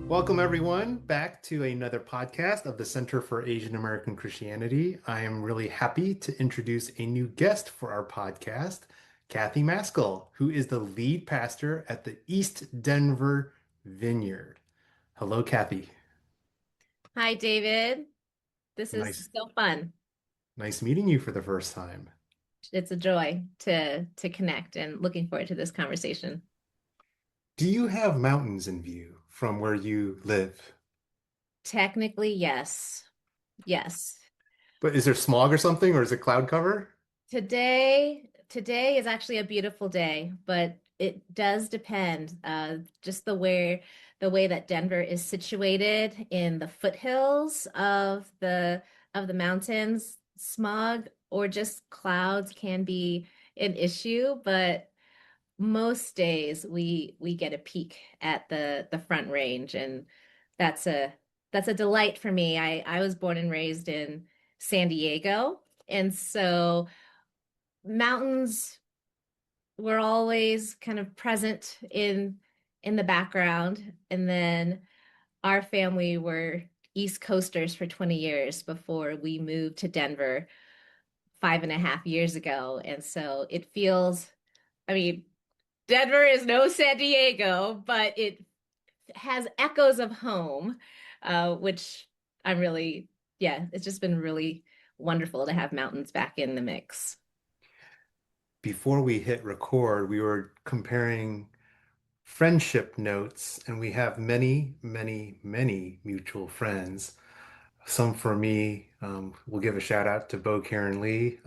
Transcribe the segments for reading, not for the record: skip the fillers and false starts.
Welcome, everyone, back to another podcast of the Center for Asian American Christianity. I am really happy to introduce a new guest for our podcast, Kathy Maskell, who is the lead pastor at the East Denver Vineyard. Hello, Kathy. Hi, David. This is Nice, so fun. nice meeting you for the first time. It's a joy to connect and looking forward to this conversation. Do you have mountains in view from where you live? Technically, yes. Yes. But is there smog or something, or is it cloud cover? Today is actually a beautiful day, but it does depend just the way that Denver is situated in the foothills of the mountains. Smog or just clouds can be an issue, but most days we get a peek at the Front Range, and that's a that's a delight for me. I was born and raised in San Diego, and so mountains were always kind of present in the background. And then our family were East Coasters for 20 years before we moved to Denver 5.5 years ago. And so it feels, I mean, Denver is no San Diego, but it has echoes of home, which I'm really, yeah, it's just been really wonderful to have mountains back in the mix. Before we hit record, we were comparing friendship notes, and we have many, many, many mutual friends. Some for me, we'll give a shout out to Bo Karen Lee,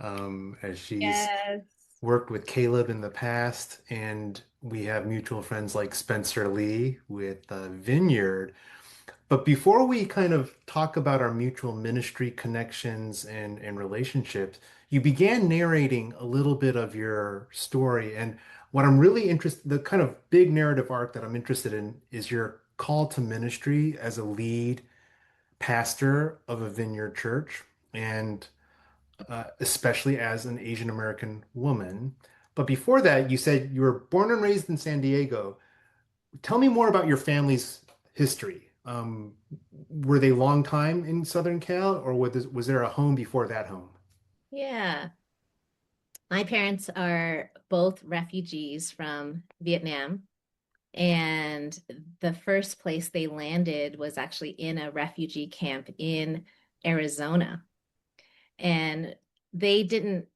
as she's Yes. worked with Caleb in the past, and we have mutual friends like Spencer Lee with Vineyard. But before we kind of talk about our mutual ministry connections and relationships, you began narrating a little bit of your story. And what I'm really interested, the kind of big narrative arc that I'm interested in is your call to ministry as a lead pastor of a vineyard church, and especially as an Asian American woman. But before that, you said you were born and raised in San Diego. Tell me more about your family's history. Were they long time in Southern Cal, or was there a home before that home? Yeah. My parents are both refugees from Vietnam, and the first place they landed was actually in a refugee camp in Arizona. And they didn't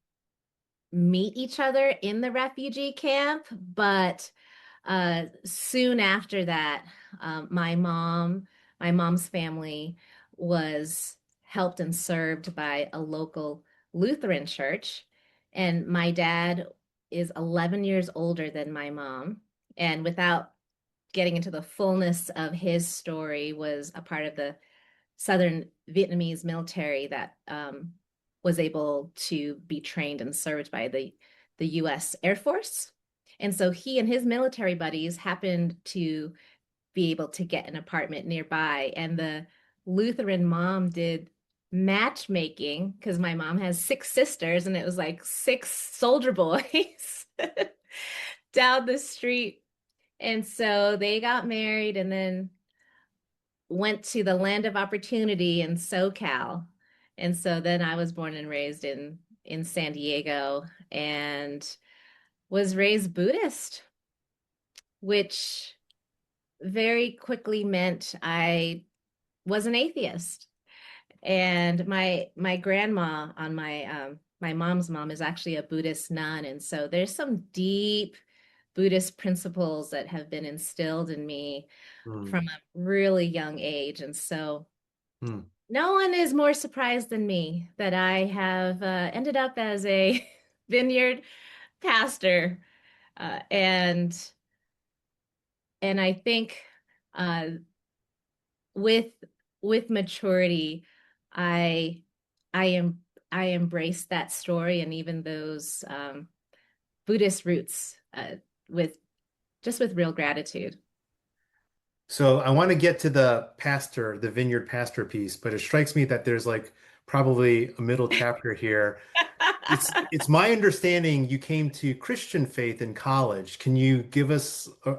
meet each other in the refugee camp, but soon after that, my mom's family was helped and served by a local Lutheran church. And my dad is 11 years older than my mom. And without getting into the fullness of his story, was a part of the Southern Vietnamese military that was able to be trained and served by the U.S. Air Force. And so he and his military buddies happened to be able to get an apartment nearby. And the Lutheran mom did matchmaking because my mom has six sisters, and it was like six soldier boys down the street. And so they got married and then went to the land of opportunity in SoCal. And so then I was born and raised in San Diego and was raised Buddhist, which very quickly meant I was an atheist. And my grandma on my mom's mom is actually a Buddhist nun, and so there's some deep Buddhist principles that have been instilled in me Hmm. from a really young age. And so Hmm. no one is more surprised than me that I have ended up as a vineyard pastor. Uh, and and I think uh, with with maturity, I I am I embrace that story and even those Buddhist roots with just with real gratitude. So I want to get to the pastor, the vineyard pastor piece, but it strikes me that there's like probably a middle chapter here. It's my understanding you came to Christian faith in college. Can you give us, a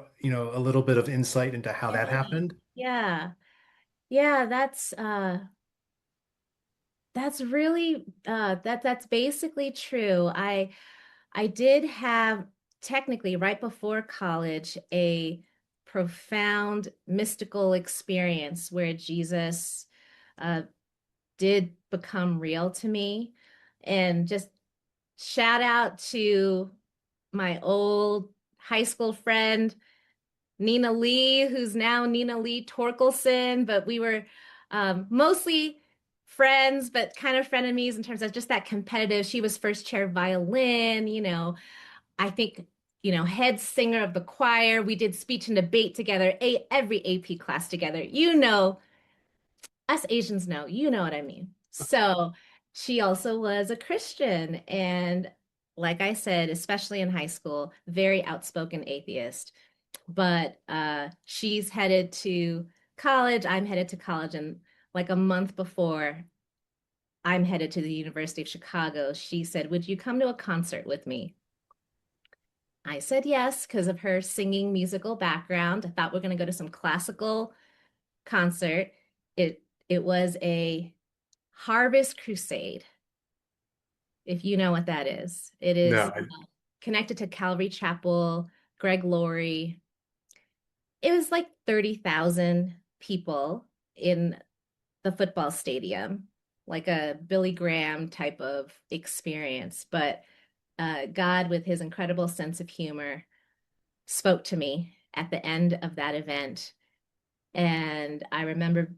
little bit of insight into how that Yeah. happened? Yeah. Yeah, that's really that's basically true. I did have technically right before college a profound mystical experience where Jesus uh did become real to me. And just shout out to my old high school friend Nina Lee, who's now Nina Lee Torkelson, but we were mostly friends, but kind of frenemies in terms of just that competitive. She was first chair violin, I think, head singer of the choir. We did speech and debate together, every AP class together. Us Asians know, you know what I mean. So she also was a Christian. And like I said, especially in high school, very outspoken atheist. But she's headed to college. I'm headed to college. And like a month before I'm headed to the University of Chicago, she said, "Would you come to a concert with me?" I said yes because of her singing musical background. I thought we are going to go to some classical concert. It was a Harvest Crusade, if you know what that is. It No, is connected to Calvary Chapel, Greg Laurie. It was like 30,000 people in the football stadium, like a Billy Graham type of experience. But God, with his incredible sense of humor, spoke to me at the end of that event. And I remember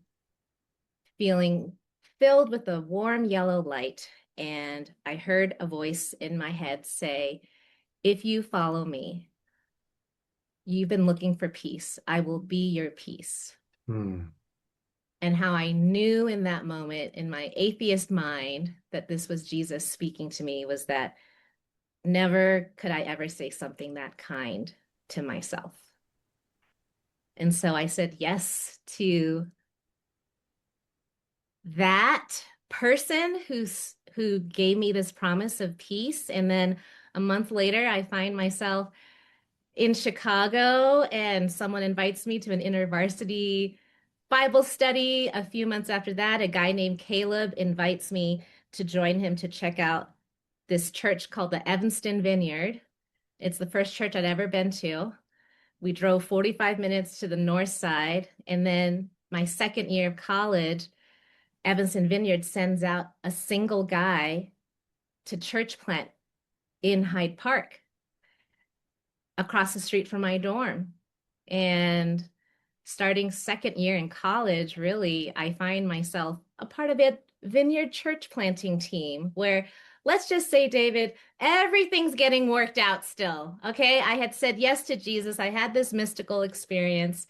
feeling filled with a warm yellow light. And I heard a voice in my head say, "If you follow me, you've been looking for peace. I will be your peace." hmm. And how I knew in that moment in my atheist mind that this was Jesus speaking to me was that never could I ever say something that kind to myself. And so I said yes to that person who gave me this promise of peace. And then a month later, I find myself in Chicago and someone invites me to an intervarsity Bible study. A few months after that, a guy named Caleb invites me to join him to check out this church called the Evanston Vineyard. It's the first church I'd ever been to. We drove 45 minutes to the north side. And then my second year of college, Evanston Vineyard sends out a single guy to church plant in Hyde Park across the street from my dorm. And starting second year in college, really, I find myself a part of a vineyard church planting team where, let's just say, David, everything's getting worked out still. Okay. I had said yes to Jesus. I had this mystical experience,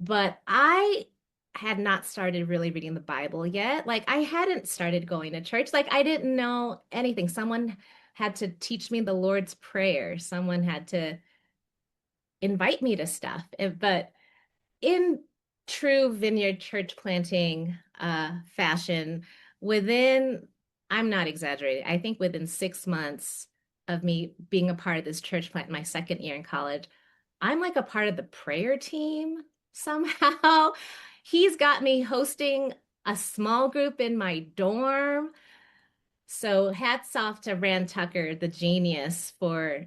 but I had not started really reading the Bible yet. Like, I hadn't started going to church. Like, I didn't know anything. Someone had to teach me the Lord's Prayer, someone had to invite me to stuff. But in true vineyard church planting fashion, within, I'm not exaggerating, I think within 6 months of me being a part of this church plant in my second year in college, I'm like a part of the prayer team somehow. He's got me hosting a small group in my dorm. So hats off to Rand Tucker, the genius, for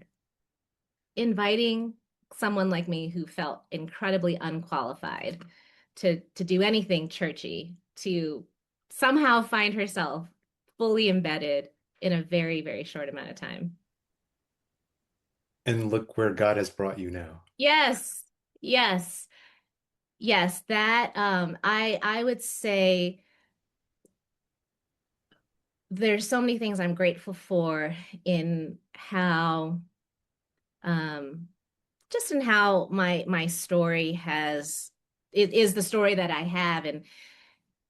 inviting someone like me who felt incredibly unqualified to do anything churchy to somehow find herself fully embedded in a very, very short amount of time. And look where God has brought you now. Yes, yes, yes. That I would say there's so many things I'm grateful for in how um just in how my story has it is the story that I have,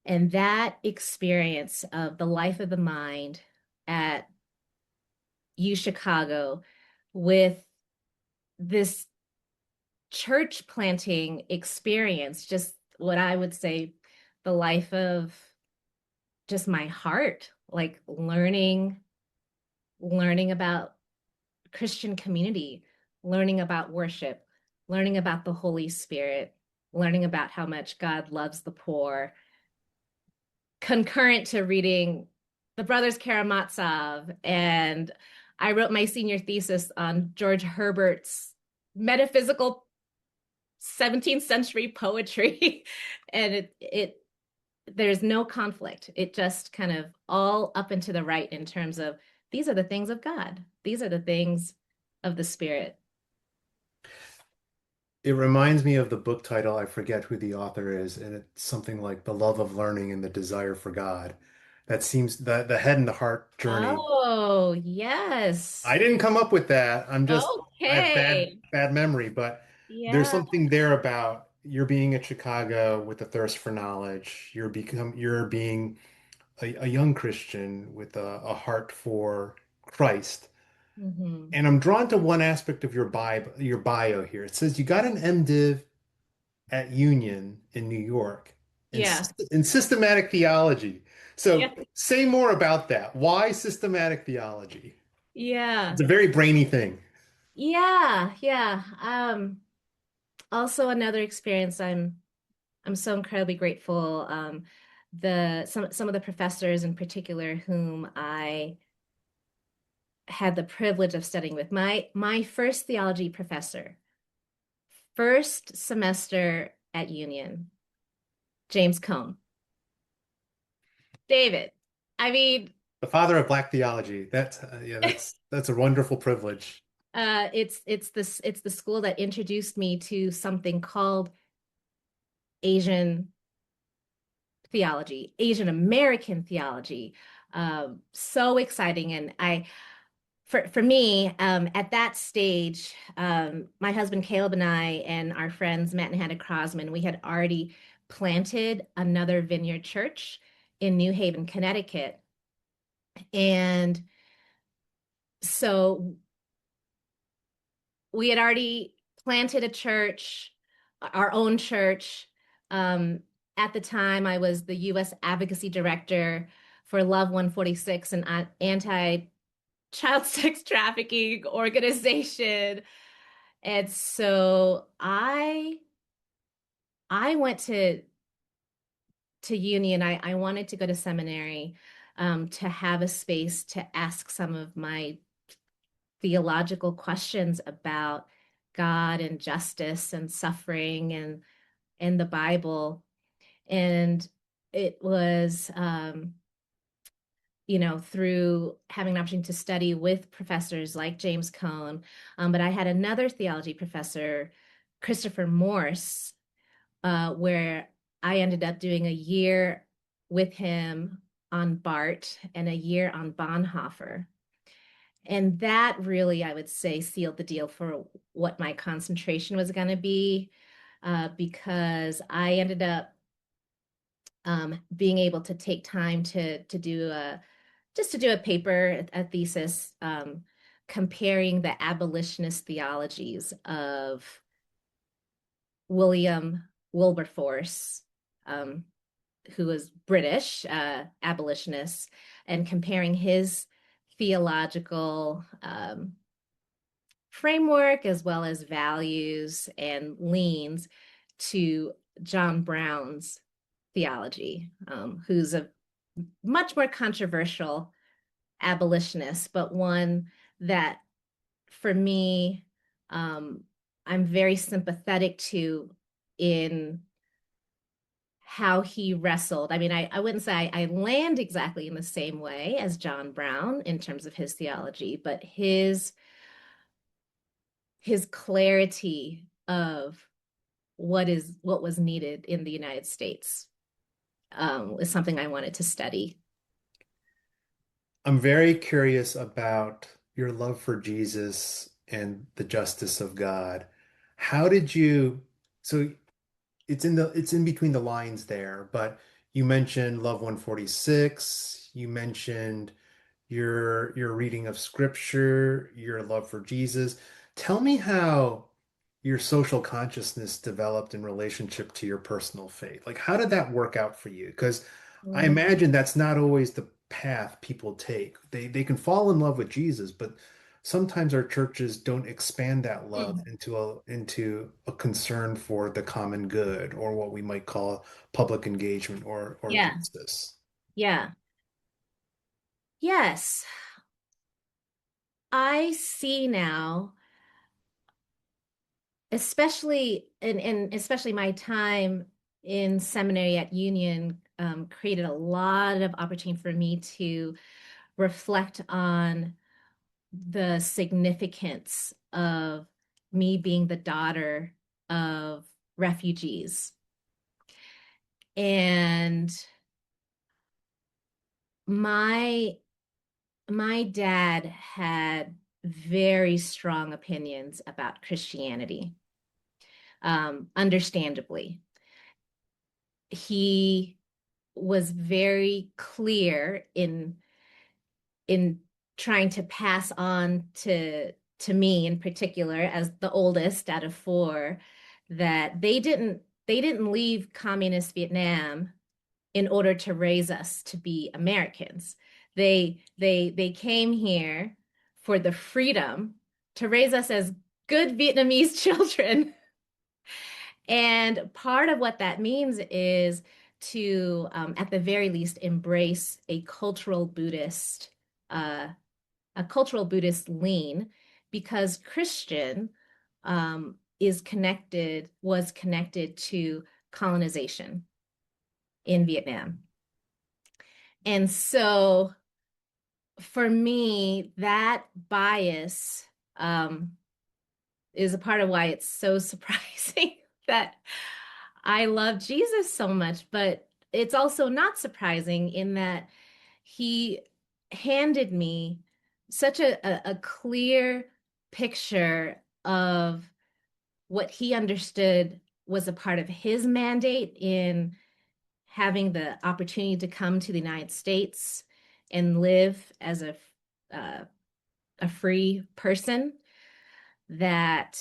and that experience of the life of the mind at U Chicago with this church planting experience, just what I would say the life of just my heart, like learning about Christian community, learning about worship, learning about the Holy Spirit, learning about how much God loves the poor, concurrent to reading the Brothers Karamazov. And I wrote my senior thesis on George Herbert's metaphysical 17th century poetry. And there's no conflict. It just kind of all up and to the right in terms of these are the things of God. These are the things of the Spirit. It reminds me of the book title. I forget who the author is, and it's something like The Love of Learning and the Desire for God. That seems the head and the heart journey. Oh, I yes. didn't come up with that. I have Okay. bad memory, but there's Yeah. something there about you're being at Chicago with a thirst for knowledge. You're being a young Christian with a heart for Christ. Hmm. And I'm drawn to one aspect of your bio here. It says you got an MDiv at Union in New York Yeah. in systematic theology. Yeah. So say more about that. Why systematic theology? Yeah. It's a very brainy thing. Yeah. Yeah. Also another experience I'm so incredibly grateful. Some of the professors in particular whom I had the privilege of studying with. My first theology professor, first semester at Union, James Cone. David. I mean, The father of Black theology. That's a wonderful privilege. it's the school that introduced me to something called Asian theology, Asian American theology. So exciting, and for me, at that stage, my husband Caleb and I and our friends Matt and Hannah Crosman, we had already planted another vineyard church in New Haven, Connecticut. And so we had already planted a church, our own church. Um, at the time, I was the U.S. advocacy director for Love 146, an anti-child sex trafficking organization. And so I went to uni, and I wanted to go to seminary, to have a space to ask some of my theological questions about God and justice and suffering and the Bible. And it was, through having an opportunity to study with professors like James Cone. But I had another theology professor, Christopher Morse, where I ended up doing a year with him on Barth and a year on Bonhoeffer. And that really, I would say, sealed the deal for what my concentration was going to be, because I ended up being able to take time to do a paper, a thesis, comparing the abolitionist theologies of William Wilberforce, um, who was British abolitionist, and comparing his theological framework as well as values and leans to John Brown's theology, who's a much more controversial abolitionist, but one that for me, I'm very sympathetic to in how he wrestled. I mean, I wouldn't say I land exactly in the same way as John Brown in terms of his theology, but his clarity of what was needed in the United States, is something I wanted to study. I'm very curious about your love for Jesus and the justice of God. How did you, so it's in between the lines there, but you mentioned Love 146, you mentioned your reading of scripture, your love for Jesus. Tell me how your social consciousness developed in relationship to your personal faith. Like, how did that work out for you? Because I imagine that's not always the path people take. They can fall in love with Jesus, but sometimes our churches don't expand that love Mm. into a concern for the common good or what we might call public engagement or Yeah, justice. yeah. Yes, I see now, especially in especially my time in seminary at Union, created a lot of opportunity for me to reflect on the significance of me being the daughter of refugees. And my my dad had very strong opinions about Christianity, understandably. He was very clear in trying to pass on to me in particular as the oldest out of four that they didn't leave communist Vietnam in order to raise us to be Americans. They came here for the freedom to raise us as good Vietnamese children. And part of what that means is to, at the very least, embrace uh, a cultural Buddhist lean, because Christian was connected to colonization in Vietnam. And so for me, that bias is a part of why it's so surprising that I love Jesus so much. But it's also not surprising in that he handed me such a clear picture of what he understood was a part of his mandate in having the opportunity to come to the United States and live as uh, a free person, that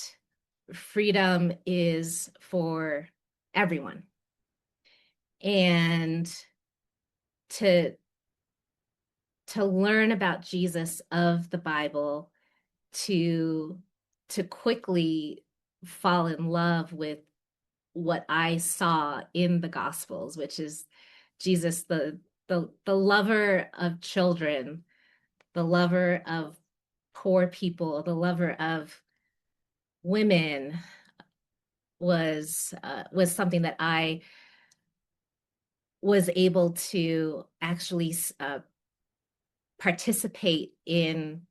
freedom is for everyone. And to to learn about Jesus of the Bible, to to quickly fall in love with what I saw in the Gospels, which is Jesus, the lover of children, the lover of poor people, the lover of women, was something that I was able to actually participate in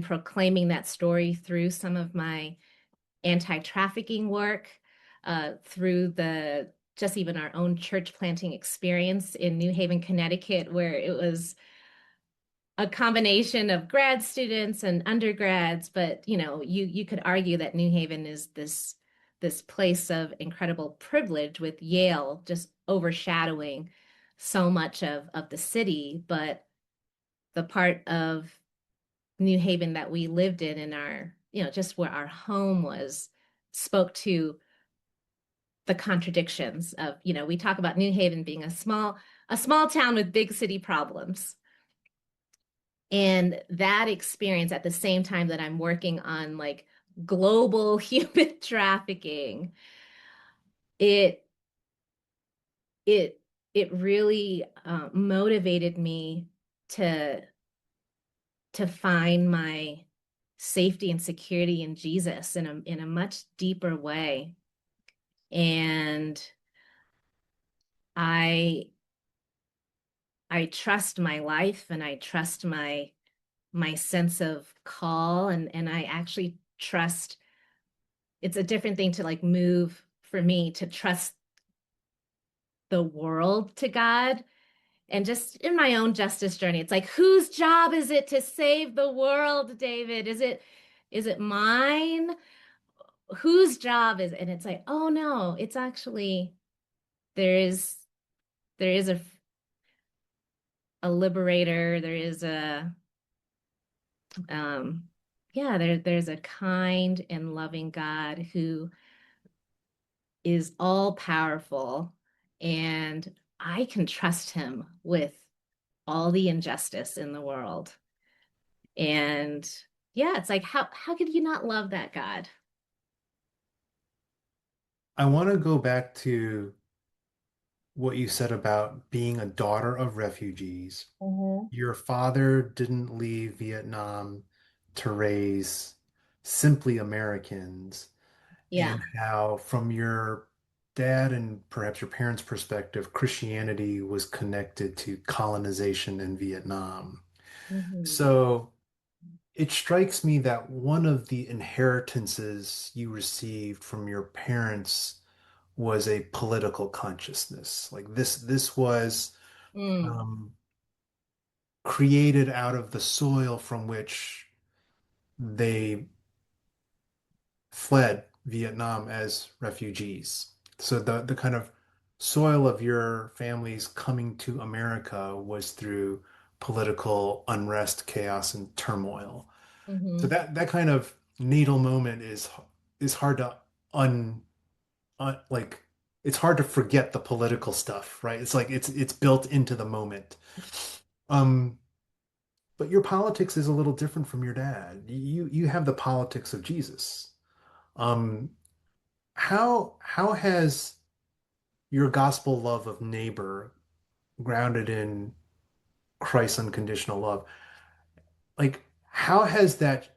proclaiming that story through some of my anti-trafficking work, through the just even our own church planting experience in New Haven, Connecticut, where it was a combination of grad students and undergrads. But you could argue that New Haven is this place of incredible privilege, with Yale just overshadowing so much of the city. But the part of New Haven that we lived in our, just where our home was, spoke to the contradictions of, we talk about New Haven being a small town with big city problems. And that experience at the same time that I'm working on like global human trafficking, it it it really motivated me to to find my safety and security in Jesus in a much deeper way. And I I trust my life, and I trust my sense of call, and I actually trust. It's a different thing to like move for me to trust the world to God. And just in my own justice journey, it's like, whose job is it to save the world, David? Is it mine? Whose job is it? And it's like, oh no, it's actually there is there is a liberator, there is a um yeah, there's a kind and loving God who is all powerful, and I can trust him with all the injustice in the world. And yeah, it's like how could you not love that God? I want to go back to what you said about being a daughter of refugees. Hmm. Your father didn't leave Vietnam to raise simply Americans, and Yeah. how, from your dad and perhaps your parents' perspective, Christianity was connected to colonization in Vietnam. Hmm. So it strikes me that one of the inheritances you received from your parents was a political consciousness. Like this was Mm. um, created out of the soil from which they fled Vietnam as refugees. So the kind of soil of your family's coming to America was through political unrest, chaos, and turmoil. So Hmm. that kind of natal moment is hard to un, like it's hard to forget the political stuff, right? It's like it's built into the moment. Um, but your politics is a little different from your dad. You have the politics of Jesus. Um, how has your gospel love of neighbor, grounded in Christ's unconditional love, like how has that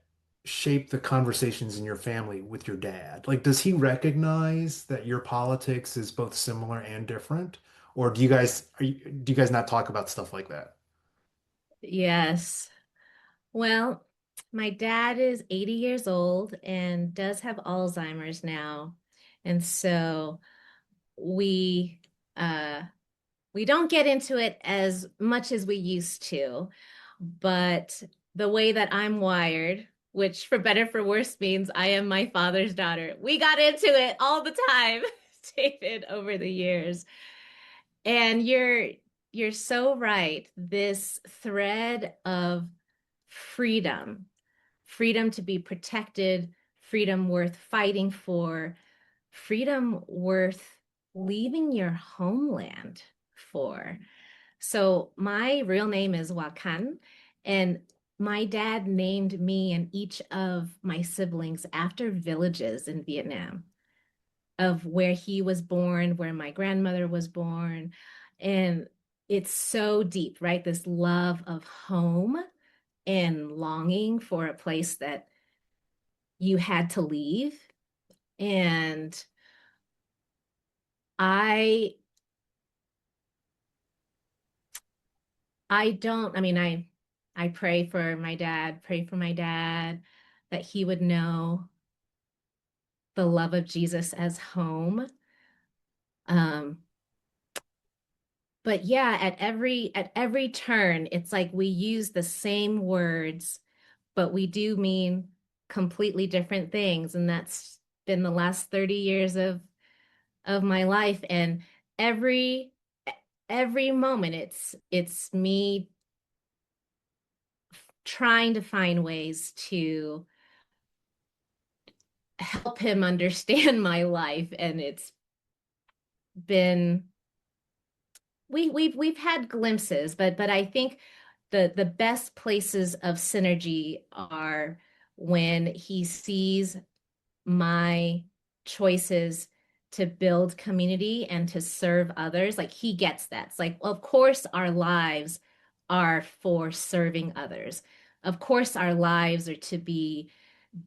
shaped the conversations in your family with your dad? Like, does he recognize that your politics is both similar and different? Or do you guys not talk about stuff like that? Yes. Well, my dad is 80 years old and does have Alzheimer's now. And so we uh we don't get into it as much as we used to, but the way that I'm wired, which for better for worse means I am my father's daughter. We got into it all the time, David, over the years. And you're so right. This thread of freedom, freedom to be protected, freedom worth fighting for, freedom worth leaving your homeland for. So my real name is Wakan, and my dad named me and each of my siblings after villages in Vietnam, of where he was born, where my grandmother was born. And it's so deep, right? This love of home and longing for a place that you had to leave. And I I don't, I mean, I pray for my dad that he would know the love of Jesus as home. Um, but yeah, at every turn, it's like we use the same words, but we do mean completely different things. And that's been the last 30 years of my life. And every every moment it's me trying to find ways to help him understand my life. And it's been we've had glimpses, but I think the best places of synergy are when he sees my choices to build community and to serve others. Like he gets that. It's like, well, of course our lives are for serving others. Of course our lives are to be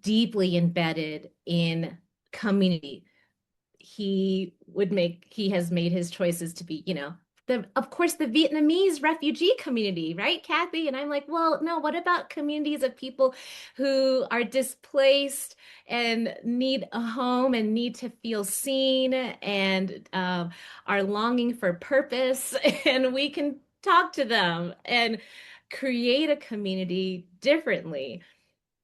deeply embedded in community. He has made his choices to be, the of course the Vietnamese refugee community, right, Kathy? And I'm like, well, no, what about communities of people who are displaced and need a home and need to feel seen and are longing for purpose and we can talk to them and create a community differently.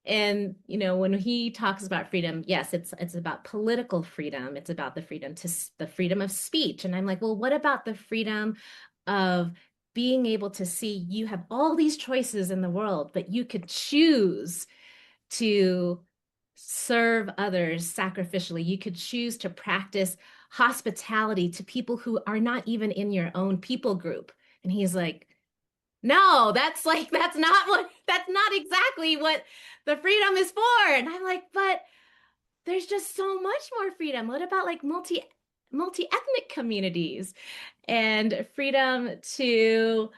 And when he talks about freedom, yes, it's about political freedom. It's about the freedom of speech. And I'm like, well, what about the freedom of being able to see you have all these choices in the world, but you could choose to serve others sacrificially. You could choose to practice hospitality to people who are not even in your own people group. And he's like, no, that's like that's not exactly what the freedom is for. And I'm like, but there's just so much more freedom. What about like multi-ethnic communities and freedom to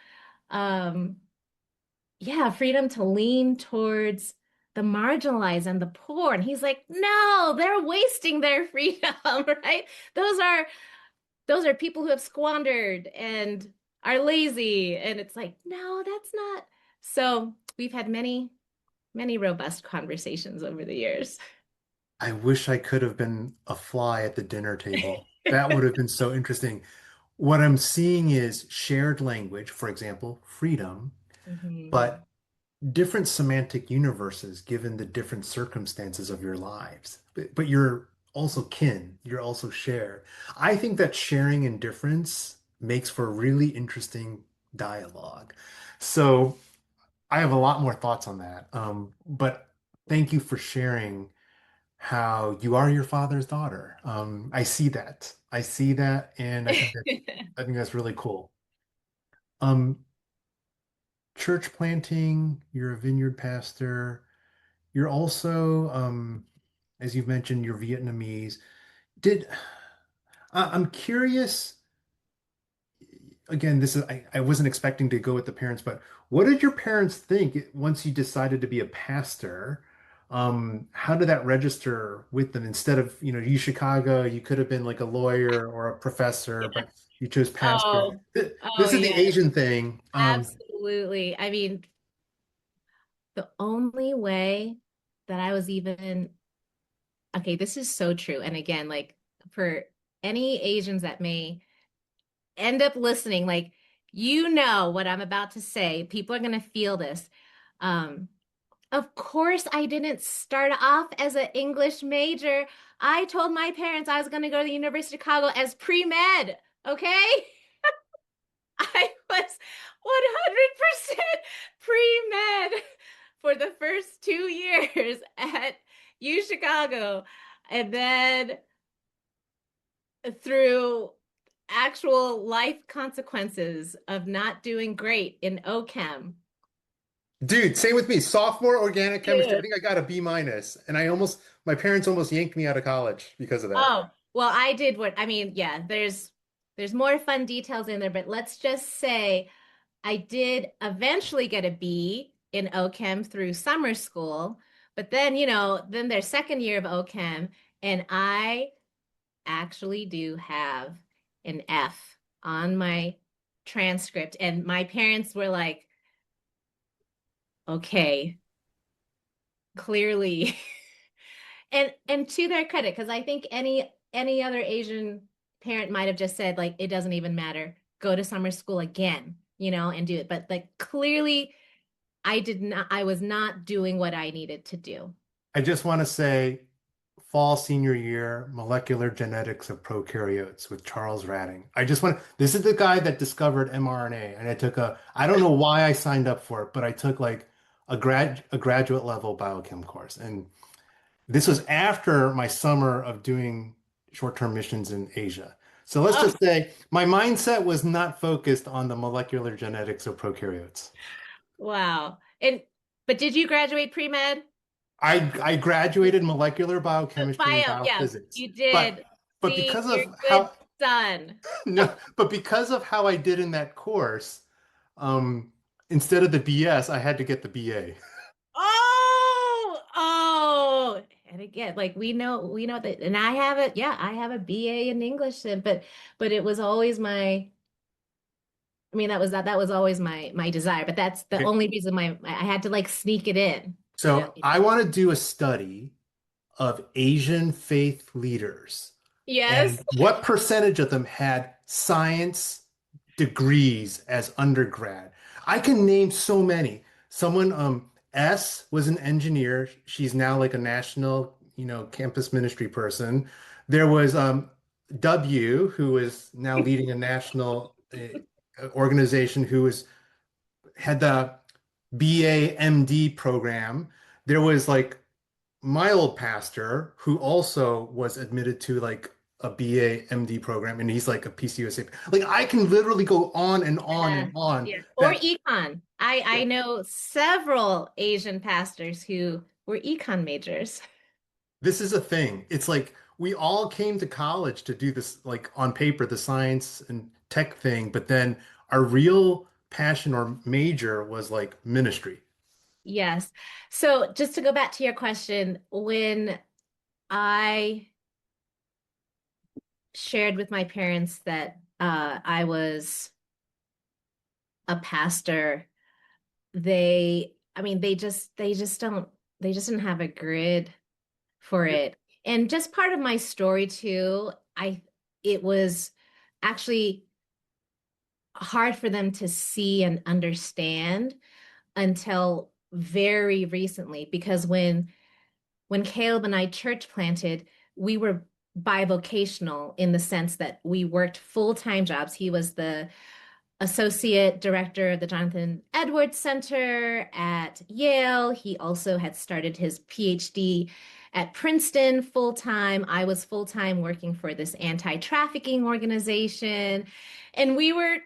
um yeah, freedom to lean towards the marginalized and the poor. And he's like, no, they're wasting their freedom, right? Those are those are people who have squandered and are lazy. And it's like, no, that's not. So we've had many robust conversations over the years. I wish I could have been a fly at the dinner table. That would have been so interesting. What I'm seeing is shared language, for example, freedom, Mhm. but different semantic universes given the different circumstances of your lives. But you're also kin, you're also shared. I think that sharing and difference makes for a really interesting dialogue. So I have a lot more thoughts on that. But thank you for sharing how you are your father's daughter. I see that. I see that, and I think that's really cool. Um, Church planting, you're a vineyard pastor. You're also, as you've mentioned, you're Vietnamese. Did I'm curious, again, this is I wasn't expecting to go with the parents, but what did your parents think once you decided to be a pastor? How did that register with them? Instead of, you Chicago, you could have been like a lawyer or a professor, but you chose pastor. Oh, oh This is the yes, Asian thing. absolutely. I mean, the only way that I was even okay, this is so true. And again, like for any Asians that may end up listening, like you know what I'm about to say, people are going to feel this. Um, of course, I didn't start off as an English major. I told my parents I was going to go to the University of Chicago as pre-med. Okay. I was 100% pre-med for the first 2 years at U Chicago. And then through actual life consequences of not doing great in OChem. Dude, same with me. Sophomore organic chemistry. I Dude. think I got a B minus, and my parents almost yanked me out of college because of that. Oh, well, I did what I mean, yeah, there's more fun details in there, but let's just say I did eventually get a B in OChem through summer school, but then, then their second year of OChem, and I actually do have an F on my transcript. And my parents were like, okay, clearly. And to their credit, because I think any other Asian parent might have just said, like, it doesn't even matter. Go to summer school again, and do it. But like clearly I was not doing what I needed to do. I just want to say, fall senior year, molecular genetics of prokaryotes with Charles Ratting. This is the guy that discovered mRNA, and I don't know why I signed up for it, but I took like a graduate level biochem course, and this was after my summer of doing short-term missions in Asia. So let's Oh, just say my mindset was not focused on the molecular genetics of prokaryotes. wow. But did you graduate pre-med? I graduated molecular biochemistry and Yes, biophysics, you but did. but See, because you're of good how son. no, but because of how I did in that course, um, instead of the BS, I had to get the BA. Oh. And again, like we know that, and I have it. Yeah, I have a BA in English, but it was always I mean, that was always my desire. But that's the Okay. only reason I had to like sneak it in. So I want to do a study of Asian faith leaders Yes. and what percentage of them had science degrees as undergrad. I can name so many. Someone, S was an engineer. She's now like a national, campus ministry person. There was W, who is now leading a national organization who had the BA MD program. There was like my old pastor who also was admitted to like a BA MD program, and he's like a PCUSA. Like I can literally go on and on Yeah. and on. Yeah. Or That econ. I yeah, know several Asian pastors who were econ majors. this is a thing. It's like we all came to college to do this, like on paper, the science and tech thing, but then our real passion or major was like ministry. Yes. So just to go back to your question, when I shared with my parents that I was a pastor, I mean, they just didn't have a grid for Yep. it. And just part of my story too, it was actually hard for them to see and understand until very recently, because when Caleb and I church planted, we were bivocational in the sense that we worked full-time jobs. He was the associate director of the Jonathan Edwards Center at Yale. He also had started his PhD at Princeton full time. I was full time working for this anti-trafficking organization. And we were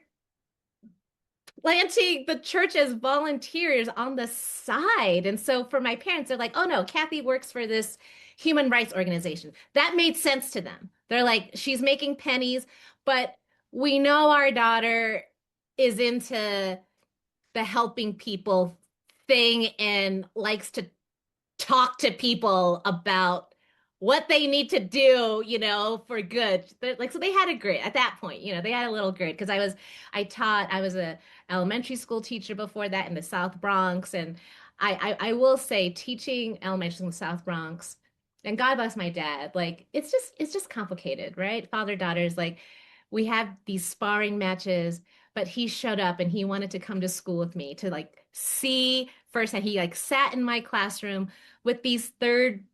planting the church as volunteers on the side. And so for my parents, they're like, oh no, Kathy works for this human rights organization. That made sense to them. They're like, she's making pennies, but we know our daughter is into the helping people thing and likes to talk to people about what they need to do, for good. Like, so they had a grid at that point, they had a little grid because I was a elementary school teacher before that in the South Bronx. And I will say teaching elementary school in the South Bronx, and God bless my dad, like it's just complicated, right? Father daughters, like we have these sparring matches, but he showed up and he wanted to come to school with me to like see first. And he like sat in my classroom with these third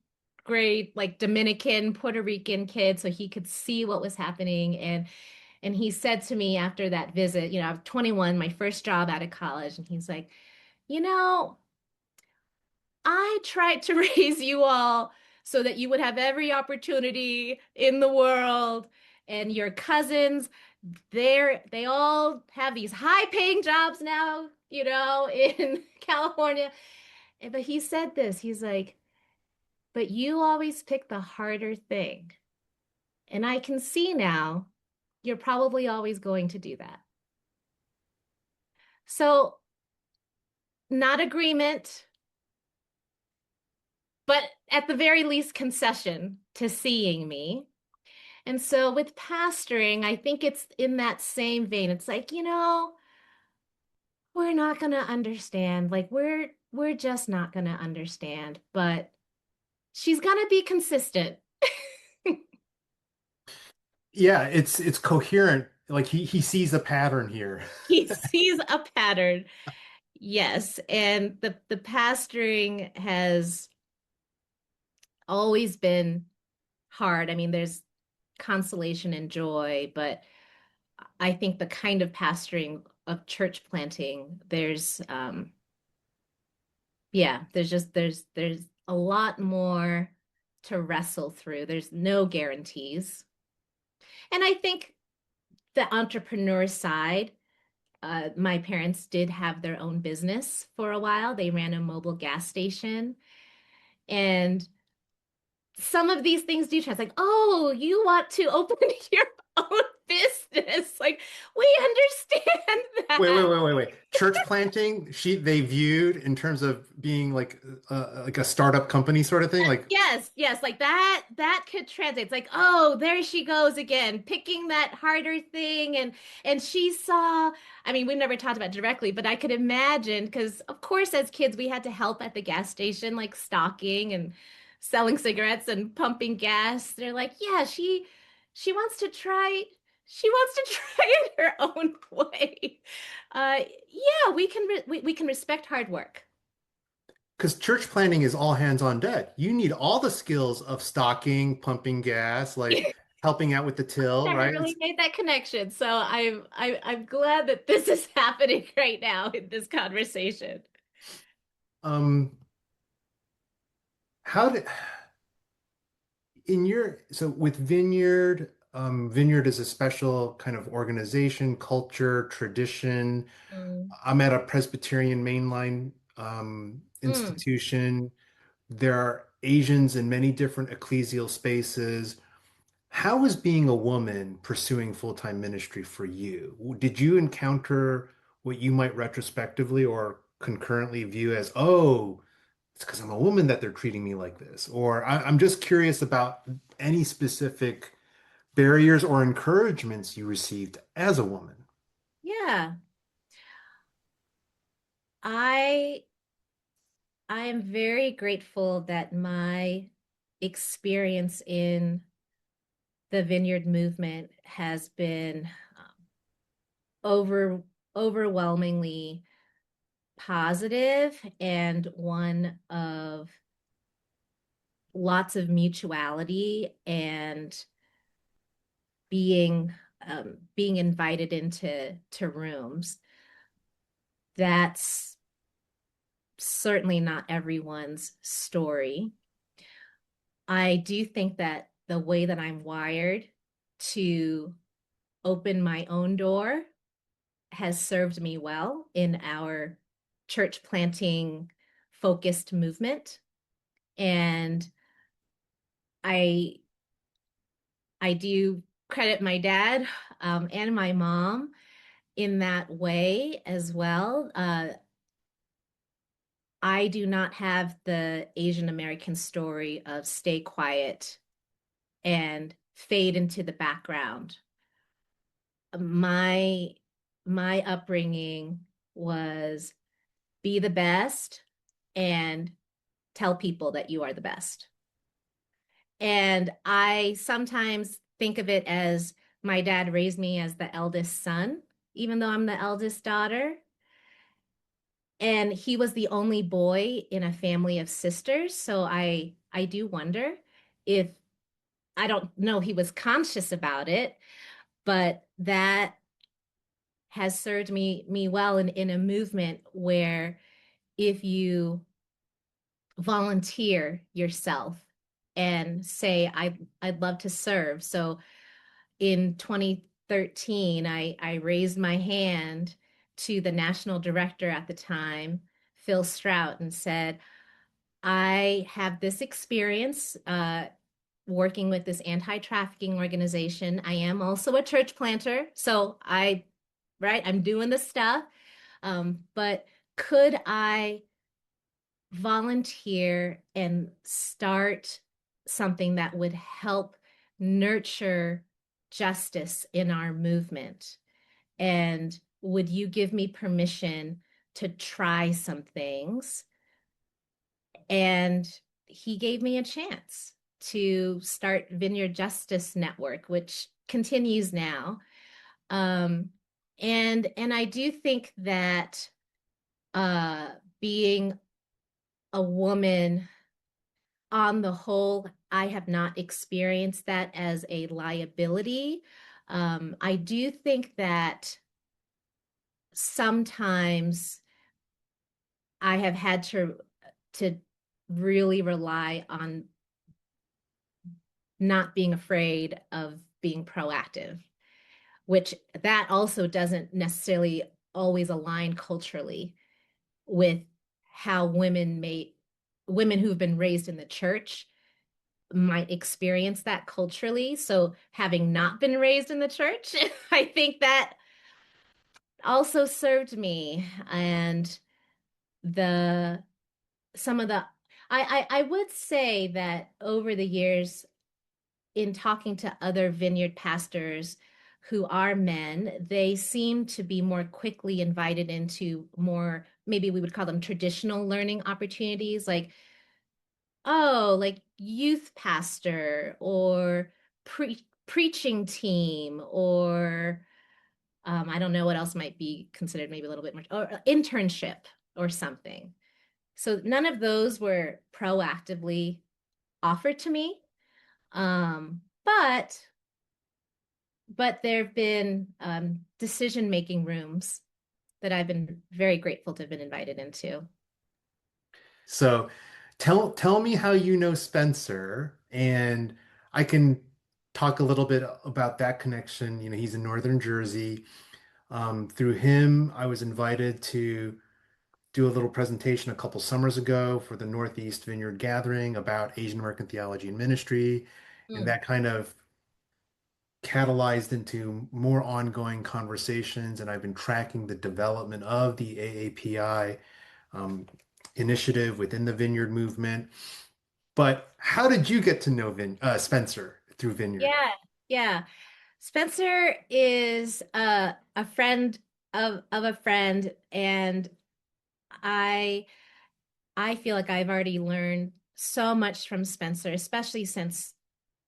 grade like Dominican, Puerto Rican kids so he could see what was happening. And he said to me after that visit, I'm 21, my first job out of college, and he's like, you know, I tried to raise you all so that you would have every opportunity in the world. And your cousins, they all have these high paying jobs now, in California. But he said this, he's like, but you always pick the harder thing. And I can see now you're probably always going to do that. So, not agreement, but at the very least, concession to seeing me. And so, with pastoring, I think it's in that same vein. It's like, we're not going to understand. Like, we're just not going to understand, but she's going to be consistent. Yeah, it's coherent. Like he sees a pattern here. He sees a pattern. Yes, and the pastoring has always been hard. I mean, there's consolation and joy, but I think the kind of pastoring of church planting, yeah, there's a lot more to wrestle through. There's no guarantees. And I think the entrepreneur side, my parents did have their own business for a while. They ran a mobile gas station. And some of these things do translate. Like, oh, you want to open your own business. Like, we understand that. Wait. Church planting, they viewed in terms of being like a startup company sort of thing. Like, Yes, like that could translate. It's like, oh, there she goes again, picking that harder thing. And she saw, I mean, we've never talked about it directly, but I could imagine, because of course, as kids, we had to help at the gas station, like stocking and selling cigarettes and pumping gas. They're like, yeah, she wants to try, she wants to try it her own way. Yeah, we can respect hard work. because church planting is all hands on deck. You need all the skills of stocking, pumping gas, like helping out with the till, Never right? really made that connection. So I'm glad that this is happening right now in this conversation. Um, how did in your so with Vineyard, Vineyard is a special kind of organization, culture, tradition. Mm, I'm at a Presbyterian mainline mm. institution. There are Asians in many different ecclesial spaces. How is being a woman pursuing full-time ministry for you? Did you encounter what you might retrospectively or concurrently view as, oh, it's because I'm a woman that they're treating me like this? Or I'm just curious about any specific barriers or encouragements you received as a woman. Yeah, I I am very grateful that my experience in the vineyard movement has been over overwhelmingly positive and one of lots of mutuality and being invited into to rooms. That's certainly not everyone's story. I do think that the way that I'm wired to open my own door has served me well in our church planting focused movement. And I I do credit my dad and my mom in that way as well. I do not have the Asian American story of stay quiet and fade into the background. My my upbringing was be the best and tell people that you are the best. And I sometimes think of it as my dad raised me as the eldest son, even though I'm the eldest daughter. And he was the only boy in a family of sisters. So I do wonder if I don't know he was conscious about it, but that has served me well in a movement where if you volunteer yourself and say I'd love to serve. So in 2013, I raised my hand to the national director at the time, Phil Strout, and said, I have this experience working with this anti-trafficking organization. I am also a church planter, so I'm doing the stuff. But could I volunteer and start something that would help nurture justice in our movement? And would you give me permission to try some things? And he gave me a chance to start Vineyard Justice Network, which continues now. Um, and I do think that being a woman on the whole, I have not experienced that as a liability. I do think that sometimes I have had to really rely on not being afraid of being proactive, which that also doesn't necessarily always align culturally with how women who've been raised in the church might experience that culturally. So having not been raised in the church, I think that also served me. And the some of the I would say that over the years, in talking to other vineyard pastors who are men, they seem to be more quickly invited into more, maybe we would call them traditional learning opportunities, like youth pastor or preaching team or I don't know what else might be considered maybe a little bit more, or internship or something. So none of those were proactively offered to me. But there have been decision-making rooms that I've been very grateful to have been invited into. So tell me how you know Spencer, and I can talk a little bit about that connection. You know, he's in Northern Jersey. Through him, I was invited to do a little presentation a couple summers ago for the Northeast Vineyard Gathering about Asian American theology and ministry. And Mm. that kind of catalyzed into more ongoing conversations. And I've been tracking the development of the AAPI initiative within the Vineyard movement. But how did you get to know Spencer through Vineyard? Yeah, yeah. Spencer is a friend of a friend, and I I feel like I've already learned so much from Spencer, especially since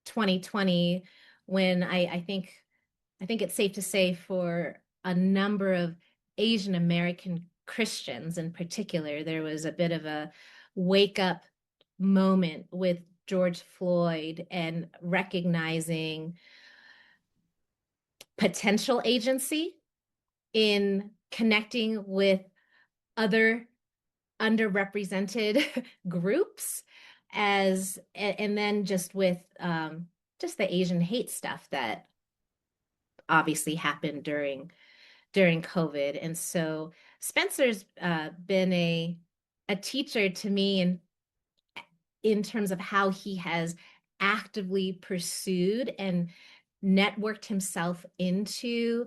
2020, when I think it's safe to say for a number of Asian American Christians in particular, there was a bit of a wake up moment with George Floyd and recognizing potential agency in connecting with other underrepresented groups and then just with just the Asian hate stuff that obviously happened during COVID. And so Spencer's been a teacher to me in terms of how he has actively pursued and networked himself into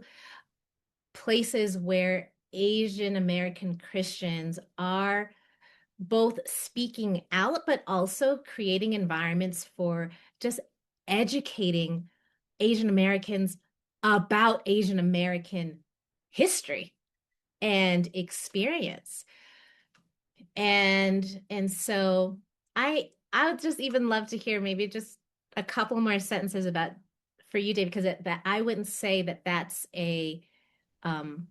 places where Asian American Christians are both speaking out, but also creating environments for just educating Asian Americans about Asian American history and experience. And so I would just even love to hear maybe just a couple more sentences about for you, Dave, because that I wouldn't say that that's um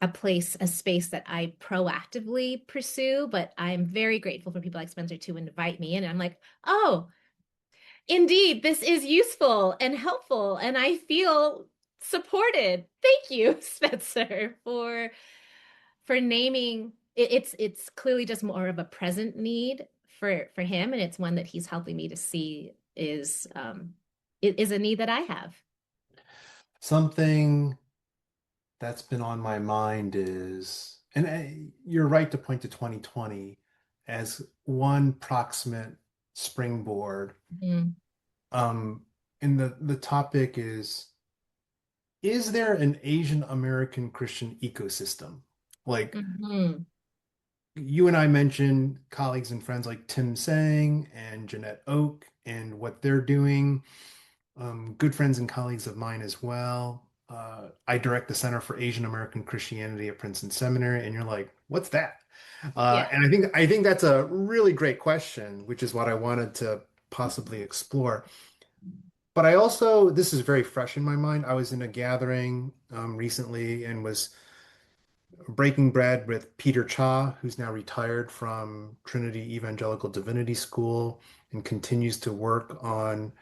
a place, a space that I proactively pursue, but I'm very grateful for people like Spencer to invite me in. And I'm like, oh, indeed, this is useful and helpful, and I feel supported. Thank you, Spencer, for naming it. It's clearly just more of a present need for him, and it's one that he's helping me to see is a need that I have. Something that's been on my mind is, and you're right to point to 2020 as one proximate springboard. Mm. Um, and the topic is there an Asian American Christian ecosystem? Like Hmm. you and I mentioned colleagues and friends like Tim Sang and Jeanette Oak and what they're doing. Good friends and colleagues of mine as well. I direct the Center for Asian American Christianity at Princeton Seminary, and you're like, what's that? Yeah. And I think that's a really great question, which is what I wanted to possibly explore. But I also, this is very fresh in my mind. I was in a gathering recently and was breaking bread with Peter Cha, who's now retired from Trinity Evangelical Divinity School and continues to work on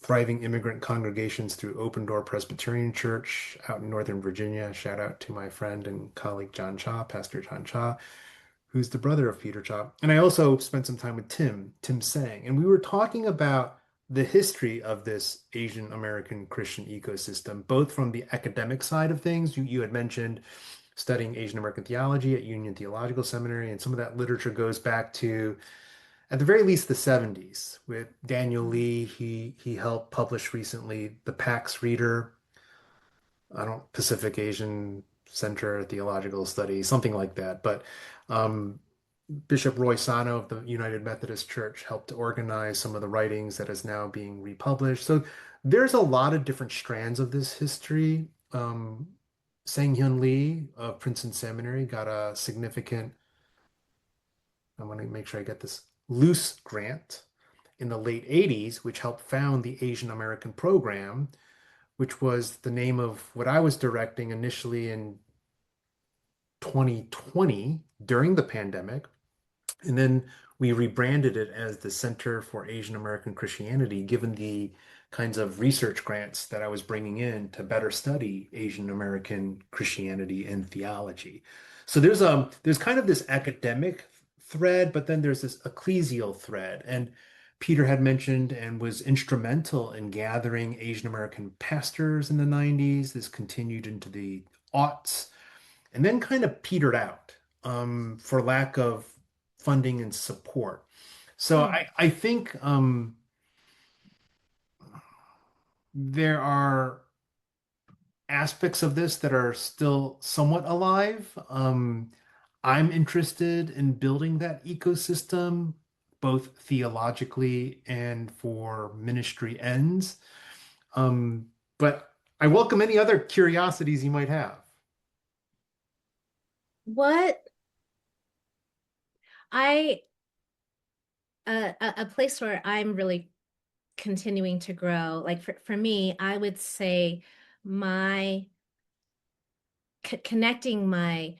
thriving immigrant congregations through Open Door Presbyterian Church out in Northern Virginia. Shout out to my friend and colleague John Cha, Pastor John Cha, who's the brother of Peter Cha. And I also spent some time with Tim Sang, and we were talking about the history of this Asian American Christian ecosystem, both from the academic side of things. You had mentioned studying Asian American theology at Union Theological Seminary, and some of that literature goes back to, at the very least, the 70s with Daniel Lee. He helped publish recently the Pax Reader, I don't Pacific Asian Center Theological Studies, something like that. But Bishop Roy Sano of the United Methodist Church helped to organize some of the writings that is now being republished. So there's a lot of different strands of this history. Sang-Hyun Lee of Princeton Seminary got a significant, I want to make sure I get this, loose grant in the late 80s, which helped found the Asian American program, which was the name of what I was directing initially in 2020 during the pandemic. And then we rebranded it as the Center for Asian American Christianity, given the kinds of research grants that I was bringing in to better study Asian American Christianity and theology. So there's kind of this academic thread, but then there's this ecclesial thread. And Peter had mentioned and was instrumental in gathering Asian American pastors in the 90s. This continued into the aughts and then kind of petered out for lack of funding and support. So Hmm. I think there are aspects of this that are still somewhat alive. I'm interested in building that ecosystem, both theologically and for ministry ends. But I welcome any other curiosities you might have. What I a place where I'm really continuing to grow, like for me, I would say my connecting my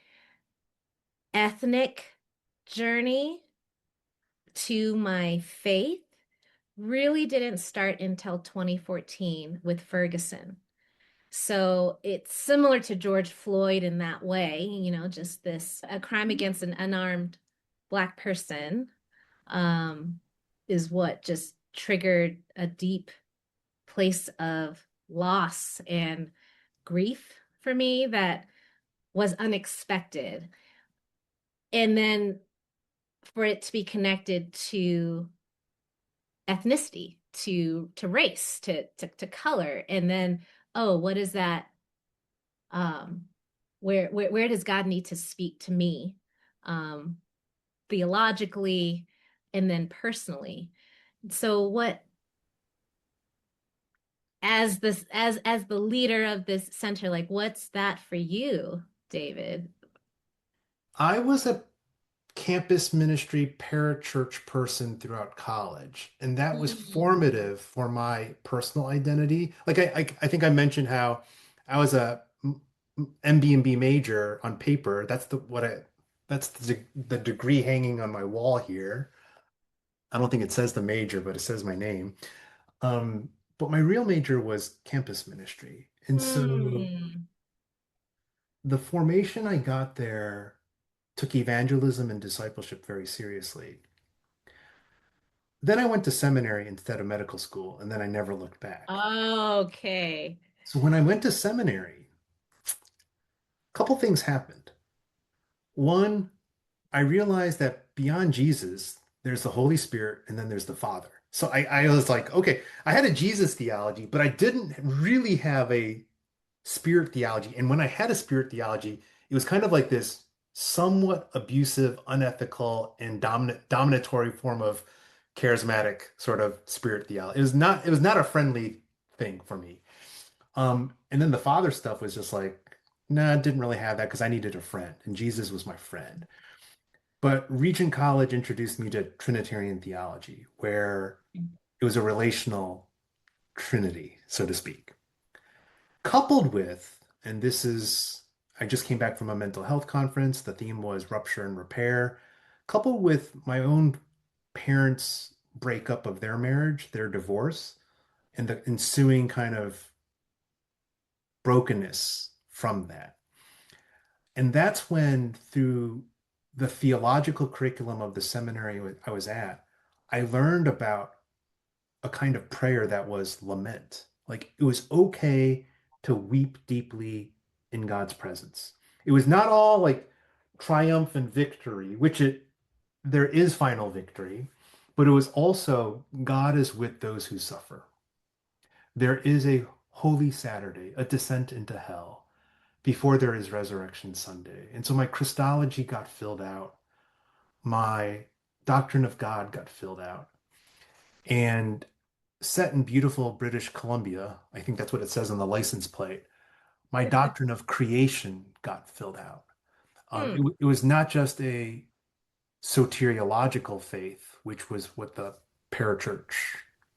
ethnic journey to my faith really didn't start until 2014 with Ferguson. So it's similar to George Floyd in that way, just this a crime against an unarmed Black person um, is what just triggered a deep place of loss and grief for me that was unexpected. And then for it to be connected to ethnicity, to race, to color, and then, oh, what is that? Um, where does God need to speak to me, um, theologically, and then personally? So what as the leader of this center, like what's that for you, David? I was a campus ministry parachurch person throughout college, and that was Mm. formative for my personal identity. Like I think I mentioned how I was a MB&B major on paper. That's the degree hanging on my wall here. I don't think it says the major, but it says my name. But my real major was campus ministry. And so Mm. the formation I got there took evangelism and discipleship very seriously. Then I went to seminary instead of medical school, and then I never looked back. Okay. So when I went to seminary, a couple things happened. One, I realized that beyond Jesus, there's the Holy Spirit and then there's the Father. So I was like, okay, I had a Jesus theology, but I didn't really have a spirit theology. And when I had a spirit theology, it was kind of like this somewhat abusive, unethical, and dominatory form of charismatic sort of spirit theology. It was not a friendly thing for me. And then the father stuff was just like, nah, I didn't really have that because I needed a friend, and Jesus was my friend. But Regent College introduced me to Trinitarian theology, where it was a relational trinity, so to speak, coupled with, and this is, I just came back from a mental health conference. The theme was rupture and repair, coupled with my own parents' breakup of their marriage, their divorce, and the ensuing kind of brokenness from that. And that's when, through the theological curriculum of the seminary I was at, I learned about a kind of prayer that was lament. Like it was okay to weep deeply in God's presence. It was not all like triumph and victory, which there is final victory, but it was also God is with those who suffer. There is a Holy Saturday, a descent into hell before there is Resurrection Sunday. And so my Christology got filled out. My doctrine of God got filled out. And set in beautiful British Columbia, I think that's what it says on the license plate, my doctrine of creation got filled out. Hmm. It was not just a soteriological faith, which was what the parachurch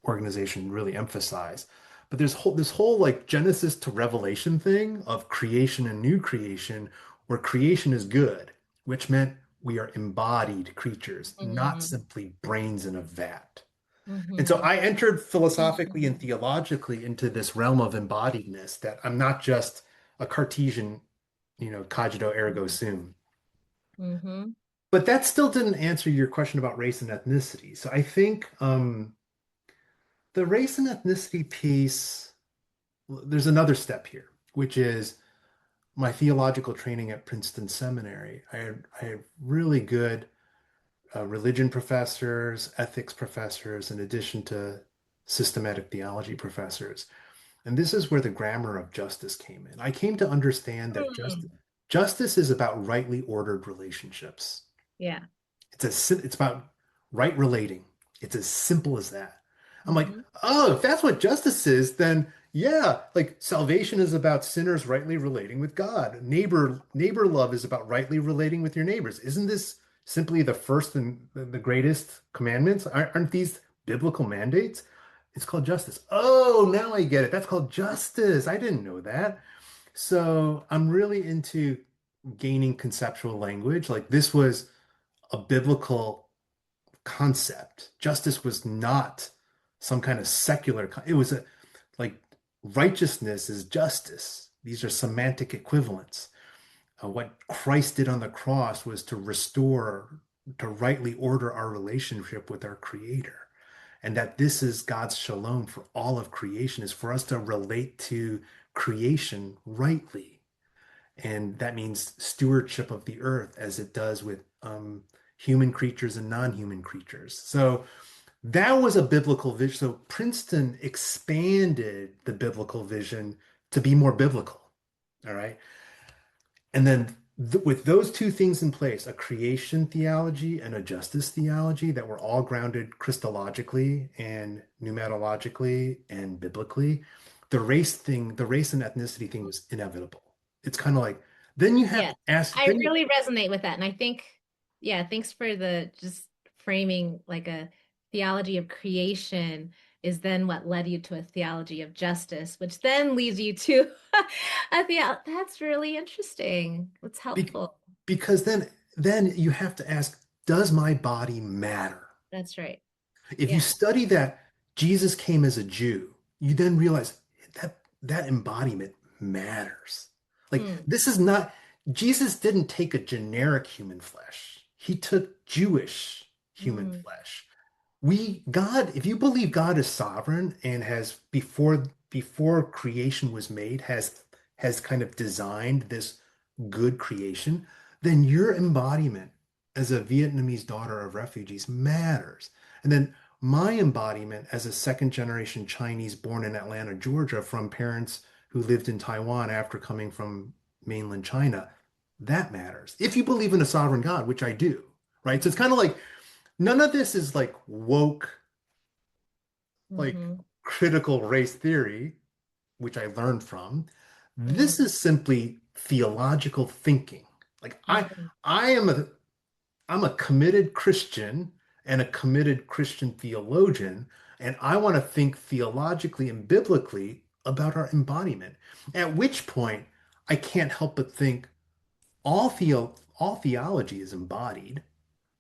organization really emphasized. But this whole like Genesis to Revelation thing of creation and new creation, where creation is good, which meant we are embodied creatures, not Mm-hmm. simply brains in a vat. And so Mm-hmm. I entered philosophically and theologically into this realm of embodiedness that I'm not just a Cartesian, cogito ergo sum. Mm-hmm. But that still didn't answer your question about race and ethnicity. So I think the race and ethnicity piece, there's another step here, which is my theological training at Princeton Seminary. I had really good religion professors, ethics professors, in addition to systematic theology professors. And this is where the grammar of justice came in. I came to understand that Hmm. justice is about rightly ordered relationships. Yeah. It's about right relating. It's as simple as that. I'm like, Hmm. oh, if that's what justice is, then yeah, like salvation is about sinners rightly relating with God. Neighbor love is about rightly relating with your neighbors. Isn't this simply the first and the greatest commandments? Aren't these biblical mandates? It's called justice. Oh, now I get it. That's called justice. I didn't know that. So I'm really into gaining conceptual language. Like this was a biblical concept. Justice was not some kind of it was a like righteousness is justice. These are semantic equivalents. What Christ did on the cross was to restore, to rightly order our relationship with our Creator. And that this is God's shalom for all of creation, is for us to relate to creation rightly. And that means stewardship of the earth as it does with human creatures and non-human creatures. So that was a biblical vision. So Princeton expanded the biblical vision to be more biblical. All right. And then with those two things in place, a creation theology and a justice theology that were all grounded Christologically and pneumatologically and biblically, the race and ethnicity thing was inevitable. It's kind of like, then you have Yeah, to ask, I then you, really resonate with that. And I think, yeah, thanks for the just framing like a theology of creation is then what led you to a theology of justice, which then leads you to a That's really interesting. It's be- helpful. because then you have to ask, does my body matter? That's right. If you Yeah. study that Jesus came as a Jew, you then realize that embodiment matters. Like Hmm. this is not Jesus didn't take a generic human flesh. He took Jewish human Hmm. flesh. God, if you believe God is sovereign and has before creation was made has kind of designed this good creation, then your embodiment as a Vietnamese daughter of refugees matters. And then my embodiment as a second generation Chinese born in Atlanta, Georgia, from parents who lived in Taiwan after coming from mainland China, that matters. If you believe in a sovereign God, which I do, right? So it's Hmm. kind of like none of this is like woke, like Hmm. critical race theory, which I learned from. This Hmm. is simply theological thinking. Like Hmm. I am a I'm a committed Christian and a committed Christian theologian, and I want to think theologically and biblically about our embodiment. At which point, I can't help but think all theology is embodied,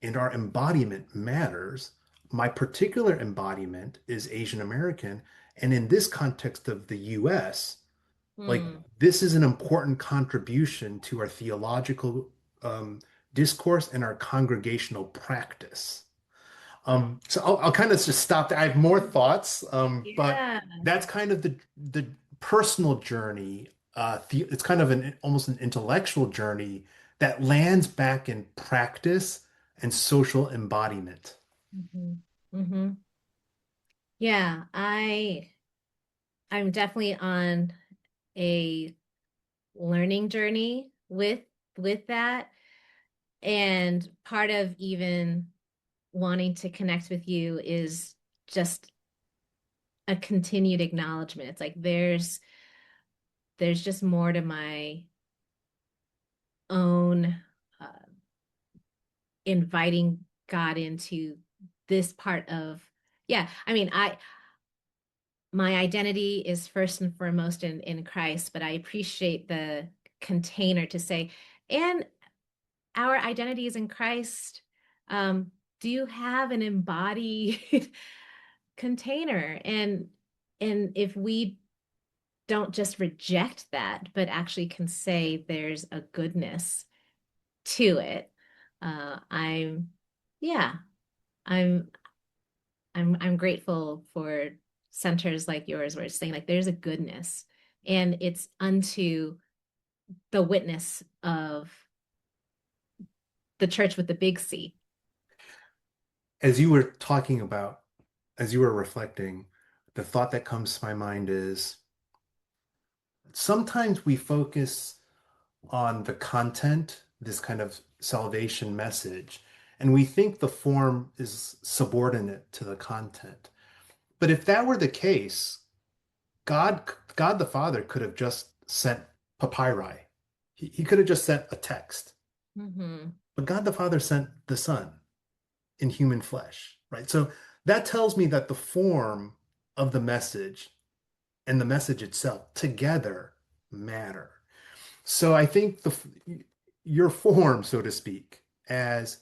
and our embodiment matters. My particular embodiment is Asian American, and in this context of the US, like Hmm. this is an important contribution to our theological um, discourse and our congregational practice. So I'll kind of just stop there. I have more thoughts, but Yeah. that's kind of the personal journey. It's kind of an almost an intellectual journey that lands back in practice and social embodiment. Hmm. Hmm. Yeah, I'm definitely on a learning journey with that. And part of even wanting to connect with you is just a continued acknowledgement. It's like there's just more to my own inviting God into this part of yeah, I mean, I my identity is first and foremost in Christ, but I appreciate the container to say, and our identity is in Christ. Do you have an embodied container? And if we don't just reject that, but actually can say there's a goodness to it, I'm, yeah, I'm, I'm grateful for centers like yours where it's saying like there's a goodness and it's unto the witness of the church with the big C. As you were talking about, as you were reflecting, the thought that comes to my mind is sometimes we focus on the content, this kind of salvation message, and we think the form is subordinate to the content. But if that were the case, God the Father could have just sent papyri. He could have just sent a text. Mm-hmm. But God the Father sent the Son in human flesh, right? So that tells me that the form of the message and the message itself together matter. So I think your form, so to speak, as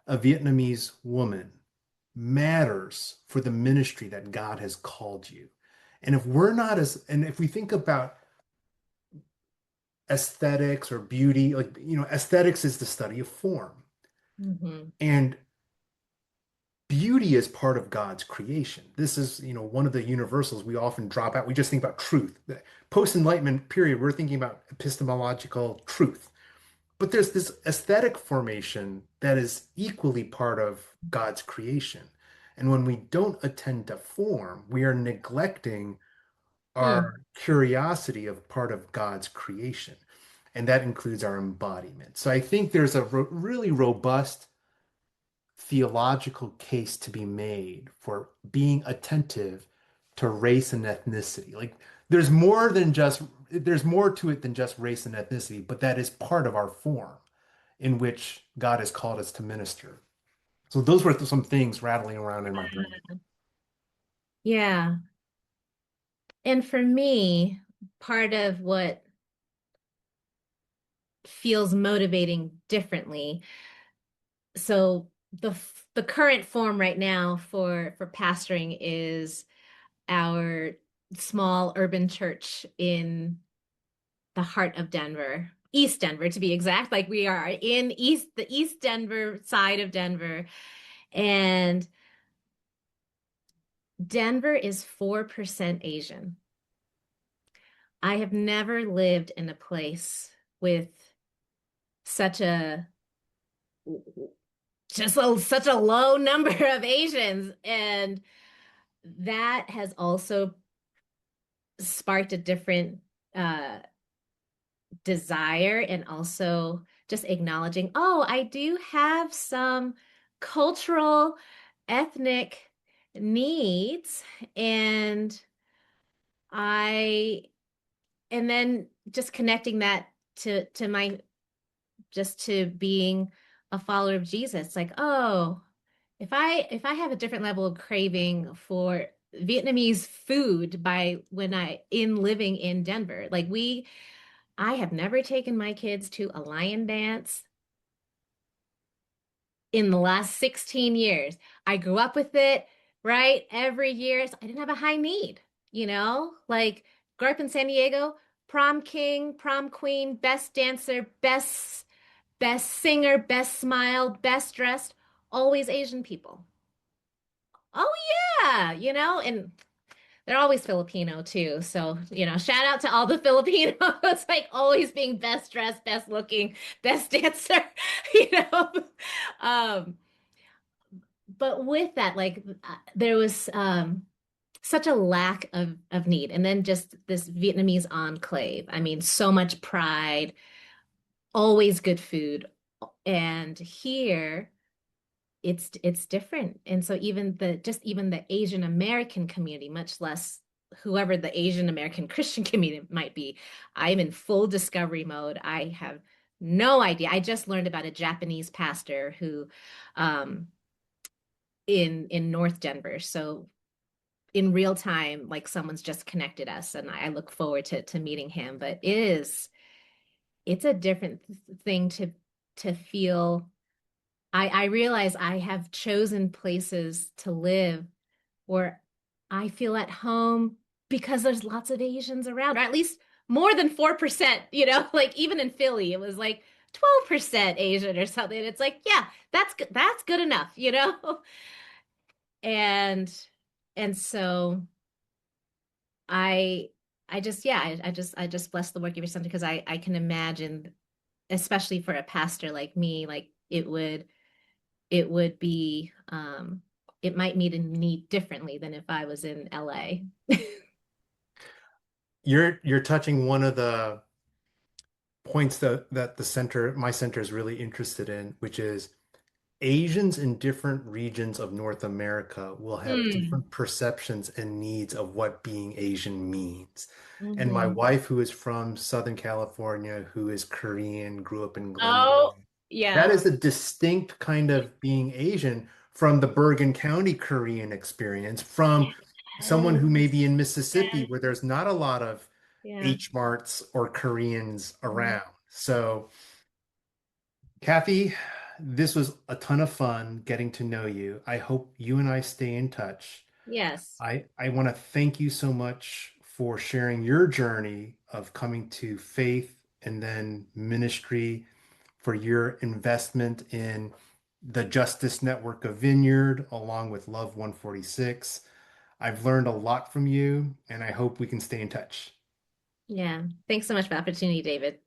a Vietnamese woman matters for the ministry that God has called you. And if we think about aesthetics or beauty, like, aesthetics is the study of form. Mm-hmm. And beauty is part of God's creation. This is, one of the universals we often drop out. We just think about truth. The post-Enlightenment period, we're thinking about epistemological truth. But there's this aesthetic formation that is equally part of God's creation. And when we don't attend to form, we are neglecting Mm. our curiosity of part of God's creation. And that includes our embodiment. So I think there's a really robust theological case to be made for being attentive to race and ethnicity. Like there's more to it than just race and ethnicity, but that is part of our form in which God has called us to minister. So those were some things rattling around in my brain. Yeah. And for me, part of what feels motivating differently. So the current form right now for pastoring is our small urban church in the heart of Denver, East Denver to be exact. Like we are in the East Denver side of Denver, and Denver is 4% Asian. I have never lived in a place with such a such a low number of Asians, and that has also sparked a different uh desire and also just acknowledging, oh, I do have some cultural, ethnic needs, and I and then just connecting that to my just to being a follower of Jesus. Like, oh, if I have a different level of craving for Vietnamese food by when I in living in Denver, like I have never taken my kids to a lion dance in the last 16 years. I grew up with it, right? Every year. So I didn't have a high need, like grew up in San Diego, prom king, prom queen, best dancer, best singer, best smile, best dressed, always Asian people. Oh yeah, and they're always Filipino too. So, shout out to all the Filipinos, like always being best dressed, best looking, best dancer, you know. Um, but with that, like there was such a lack of need. And then just this Vietnamese enclave. I mean, so much pride, always good food. And here it's different. And so even the Asian American community, much less whoever the Asian American Christian community might be, I'm in full discovery mode. I have no idea. I just learned about a Japanese pastor who um in North Denver. So in real time, like someone's just connected us, and I look forward to meeting him. But it's a different thing to feel. I realize I have chosen places to live where I feel at home because there's lots of Asians around, or at least more than 4%, like even in Philly, it was like 12% Asian or something. It's like, yeah, that's good enough, you know? And and so I I just bless the work of your son because I can imagine, especially for a pastor like me, like it would be it might meet a need differently than if I was in LA. You're touching one of the points that my center is really interested in, which is Asians in different regions of North America will have Hmm. different perceptions and needs of what being Asian means. And my Hmm. wife, who is from Southern California, who is Korean, grew up in Oh, Glendale, that yeah. is a distinct kind of being Asian from the Bergen County Korean experience, from someone who may be Yes. in Mississippi Yes. where there's not a lot of Yeah. H Marts or Koreans Mhm. around. So Kathy, this was a ton of fun getting to know you. I hope you and I stay in touch. Yes. I want to thank you so much for sharing your journey of coming to faith and then ministry, for your investment in the Justice Network of Vineyard, along with Love 146. I've learned a lot from you, and I hope we can stay in touch. Yeah. Thanks so much for the opportunity, David.